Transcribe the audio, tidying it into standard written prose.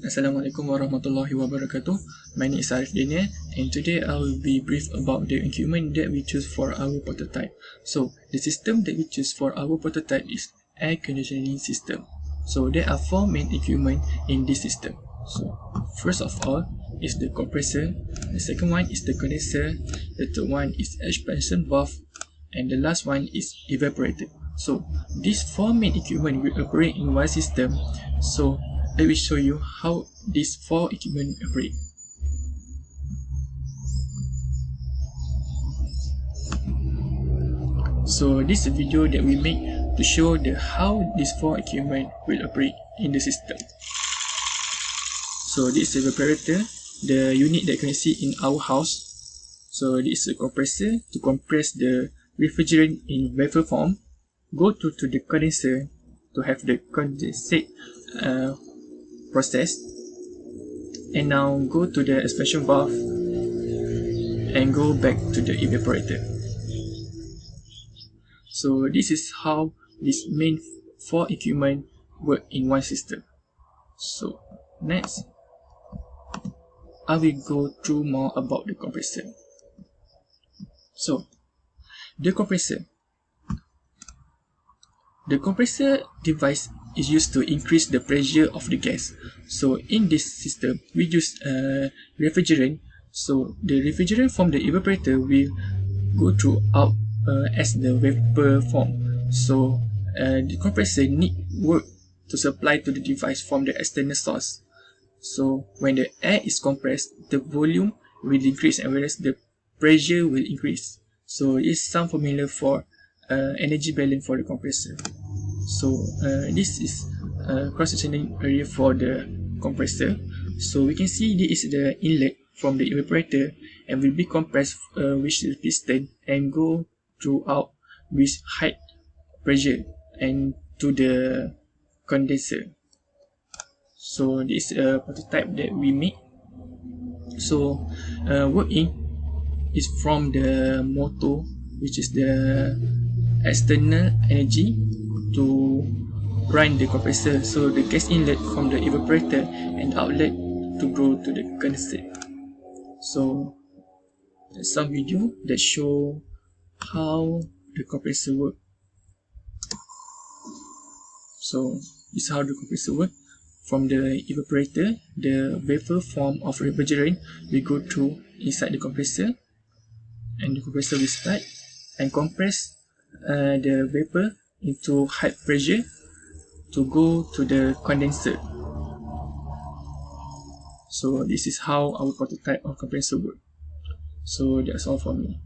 Assalamualaikum warahmatullahi wabarakatuh. My name is Arif Daniel, and today I will be brief about the equipment that we choose for our prototype. So, the system that we choose for our prototype is air conditioning system. So, there are four main equipment in this system. So, first of all is the compressor, the second one is the condenser, the third one is expansion valve, and the last one is evaporator. So, these four main equipment will operate in one system. So, I will show you how these four equipment operate. So this is a video that we make to show how these four equipment will operate in the system. So this is a evaporator, the unit that you can see in our house. So this is a compressor to compress the refrigerant in vapor form. Go to the condenser to have the condensate process, and now go to the expansion valve and go back to the evaporator. So this is how these main four equipment work in one system. So next, I will go through more about the compressor. So the compressor device is used to increase the pressure of the gas. So in this system, we use refrigerant. So the refrigerant from the evaporator will go throughout as the vapor form. So the compressor need work to supply to the device from the external source. So when the air is compressed, the volume will increase, and whereas the pressure will increase. So it's some formula for energy balance for the compressor. So this is cross-sectioning area for the compressor. So we can see this is the inlet from the evaporator and will be compressed with the piston and go throughout with high pressure and to the condenser. So this is a prototype that we make. So working is from the motor, which is the external energy to run the compressor. So the gas inlet from the evaporator and outlet to go to the condenser. So some video that show how the compressor work. So this is how the compressor work. From the evaporator, the vapor form of refrigerant will go through inside the compressor, and the compressor will start and compress the vapor into high pressure to go to the condenser. So this is how our prototype of compressor works. So that's all for me.